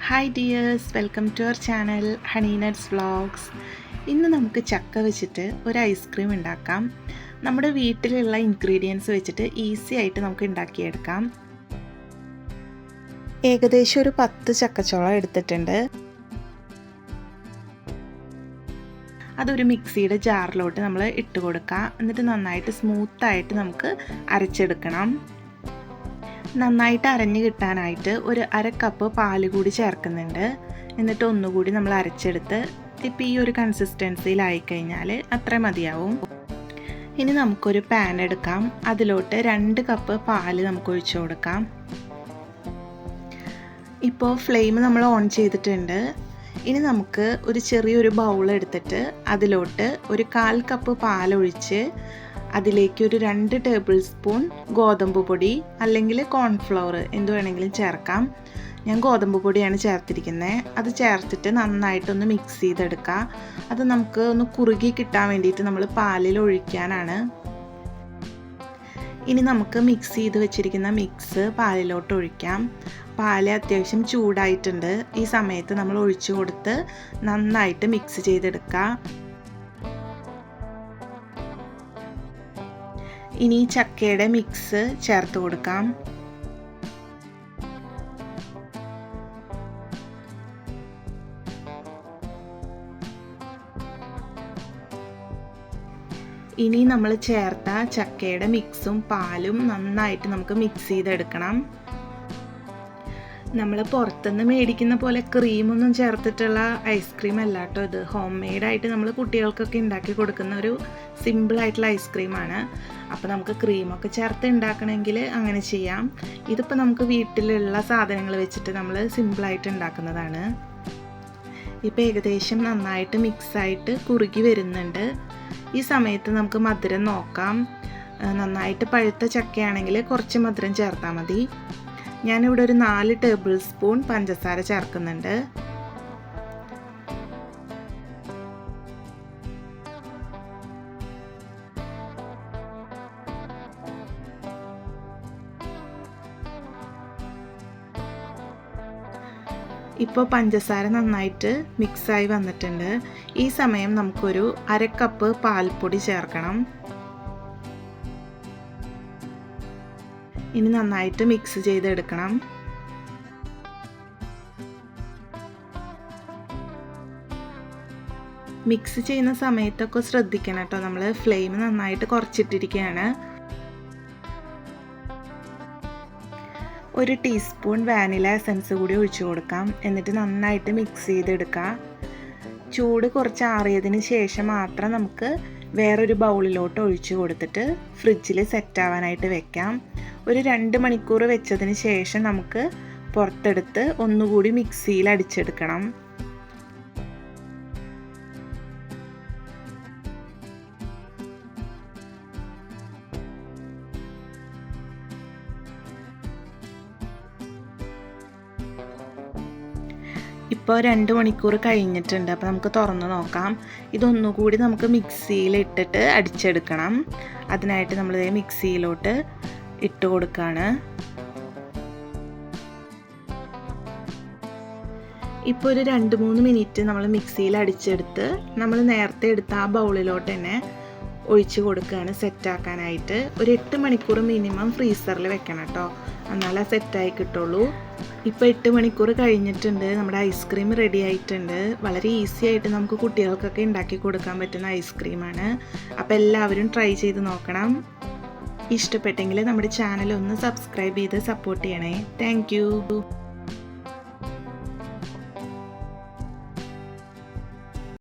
Hi dears, welcome to our channel Honey Nuts vlogs. ഇന്ന് നമുക്ക് ചക്ക വെച്ചിട്ട് ഒരു ഐസ്ക്രീം ഉണ്ടാക്കാം. നമ്മുടെ വീട്ടിലുള്ള ഇൻഗ്രീഡിയൻസ് വെച്ചിട്ട് ഈസി ആയിട്ട് നമുക്ക് ഉണ്ടാക്കിയെടുക്കാം. ഏകദേശം ഒരു 10 ചക്കച്ചോളം എടുത്തിട്ടുണ്ട്. അതൊരു മിക്സിയുടെ ജാറിലോട്ട് നമ്മൾ ഇട്ട് കൊടുക്കാം. എന്നിട്ട് നന്നായിട്ട് സ്മൂത്തായിട്ട് നമുക്ക് അരച്ചെടുക്കണം. നന്നായിട്ട് അരഞ്ഞ് കിട്ടാനായിട്ട് ഒരു 1/2 കപ്പ് പാൽ കൂടി ചേർക്കുന്നുണ്ട്. എന്നിട്ട് ഒന്നുകൂടി നമ്മൾ അരച്ചെടുത്ത് ഇപ്പോൾ ഈ ഒരു കൺസിസ്റ്റൻസിയിലായിക്കഴിഞ്ഞാൽ അത്ര മതിയാവും. ഇനി നമുക്കൊരു പാൻ എടുക്കാം. അതിലോട്ട് 2 കപ്പ് പാൽ നമുക്ക് ഒഴിച്ചു കൊടുക്കാം. ഇപ്പോൾ ഫ്ലെയിം നമ്മൾ ഓൺ ചെയ്തിട്ടുണ്ട്. ഇനി നമുക്ക് ഒരു ചെറിയൊരു ബൗൾ എടുത്തിട്ട് അതിലോട്ട് ഒരു 1/4 കപ്പ് പാലൊഴിച്ച് അതിലേക്ക് ഒരു 2 ടേബിൾ സ്പൂൺ ഗോതമ്പ് പൊടി അല്ലെങ്കിൽ കോൺഫ്ലവർ എന്ത് വേണമെങ്കിലും ചേർക്കാം. ഞാൻ ഗോതമ്പ് പൊടിയാണ് ചേർത്തിരിക്കുന്നത്. അത് ചേർത്തിട്ട് നന്നായിട്ടൊന്ന് മിക്സ് ചെയ്തെടുക്കുക. അത് നമുക്ക് ഒന്ന് കുറുകി കിട്ടാൻ വേണ്ടിയിട്ട് നമ്മൾ പാലിൽ ഒഴിക്കാനാണ്. ഇനി നമുക്ക് മിക്സ് ചെയ്ത് വെച്ചിരിക്കുന്ന മിക്സ് പാലിലോട്ട് ഒഴിക്കാം. പാല് അത്യാവശ്യം ചൂടായിട്ടുണ്ട്. ഈ സമയത്ത് നമ്മൾ ഒഴിച്ചു കൊടുത്ത് നന്നായിട്ട് മിക്സ് ചെയ്തെടുക്കുക. ഇനി ചക്കയുടെ മിക്സ് ചേർത്ത് കൊടുക്കാം. ഇനി നമ്മൾ ചേർത്ത ചക്കയുടെ മിക്സും പാലും നന്നായിട്ട് നമുക്ക് മിക്സ് ചെയ്തെടുക്കണം. നമ്മൾ പുറത്തുനിന്ന് മേടിക്കുന്ന പോലെ ക്രീമൊന്നും ചേർത്തിട്ടുള്ള ഐസ്ക്രീം അല്ല കേട്ടോ ഇത്. ഹോം മെയ്ഡായിട്ട് നമ്മൾ കുട്ടികൾക്കൊക്കെ ഉണ്ടാക്കി കൊടുക്കുന്ന ഒരു സിമ്പിളായിട്ടുള്ള ഐസ്ക്രീമാണ്. അപ്പോൾ നമുക്ക് ക്രീമൊക്കെ ചേർത്ത് ഉണ്ടാക്കണമെങ്കിൽ അങ്ങനെ ചെയ്യാം. ഇതിപ്പോൾ നമുക്ക് വീട്ടിലുള്ള സാധനങ്ങൾ വെച്ചിട്ട് നമ്മൾ സിമ്പിളായിട്ട് ഉണ്ടാക്കുന്നതാണ്. ഇപ്പോൾ ഏകദേശം നന്നായിട്ട് മിക്സായിട്ട് കുറുകി വരുന്നുണ്ട്. ഈ സമയത്ത് നമുക്ക് മധുരം നോക്കാം. നന്നായിട്ട് പഴുത്ത ചക്കയാണെങ്കിൽ കുറച്ച് മധുരം ചേർത്താൽ മതി. ഞാനിവിടെ ഒരു 4 ടേബിൾ സ്പൂൺ പഞ്ചസാര ചേർക്കുന്നുണ്ട്. ഇപ്പോൾ പഞ്ചസാര നന്നായിട്ട് മിക്സായി വന്നിട്ടുണ്ട്. ഈ സമയം നമുക്കൊരു 1/2 കപ്പ് പാൽപ്പൊടി ചേർക്കണം. ഇനി നന്നായിട്ട് മിക്സ് ചെയ്തെടുക്കണം. മിക്സ് ചെയ്യുന്ന സമയത്തൊക്കെ ശ്രദ്ധിക്കണം കേട്ടോ. നമ്മൾ ഫ്ലെയിം നന്നായിട്ട് കുറച്ചിട്ടിരിക്കുകയാണ്. ഒരു ടീസ്പൂൺ വാനില എസൻസ് കൂടി ഒഴിച്ചു കൊടുക്കാം. എന്നിട്ട് നന്നായിട്ട് മിക്സ് ചെയ്തെടുക്കുക. ചൂട് കുറച്ച് ആറിയതിന് ശേഷം മാത്രം നമുക്ക് വേറൊരു ബൗളിലോട്ട് ഒഴിച്ചു കൊടുത്തിട്ട് ഫ്രിഡ്ജിൽ സെറ്റാവാനായിട്ട് വെക്കാം. ഒരു 2 മണിക്കൂർ വെച്ചതിന് ശേഷം നമുക്ക് പുറത്തെടുത്ത് ഒന്നുകൂടി മിക്സിയിൽ അടിച്ചെടുക്കണം. ഇപ്പോൾ 2 മണിക്കൂർ കഴിഞ്ഞിട്ടുണ്ട്. അപ്പോൾ നമുക്ക് തുറന്ന് നോക്കാം. ഇതൊന്നുകൂടി നമുക്ക് മിക്സിയിൽ ഇട്ടിട്ട് അടിച്ചെടുക്കണം. അതിനായിട്ട് നമ്മൾ മിക്സിയിലോട്ട് ഇട്ട് കൊടുക്കുകയാണ്. ഇപ്പോൾ ഒരു 2-3 മിനിറ്റ് നമ്മൾ മിക്സിയിൽ അടിച്ചെടുത്ത് നമ്മൾ നേരത്തെ എടുത്ത ആ ബൗളിലോട്ട് തന്നെ ഒഴിച്ച് കൊടുക്കുകയാണ് സെറ്റാക്കാനായിട്ട്. ഒരു 8 മണിക്കൂർ മിനിമം ഫ്രീസറിൽ വെക്കണം കേട്ടോ, എന്നാലേ സെറ്റായി കിട്ടുള്ളൂ. ഇപ്പോൾ 8 മണിക്കൂർ കഴിഞ്ഞിട്ടുണ്ട്. നമ്മുടെ ഐസ്ക്രീം റെഡി ആയിട്ടുണ്ട്. വളരെ ഈസി ആയിട്ട് നമുക്ക് കുട്ടികൾക്കൊക്കെ ഉണ്ടാക്കി കൊടുക്കാൻ പറ്റുന്ന ഐസ്ക്രീമാണ്. അപ്പോൾ എല്ലാവരും ട്രൈ ചെയ്ത് നോക്കണം. ഇഷ്ടപ്പെട്ടെങ്കിൽ നമ്മുടെ ചാനൽ ഒന്ന് സബ്സ്ക്രൈബ് ചെയ്ത് സപ്പോർട്ട് ചെയ്യണേ. Thank you.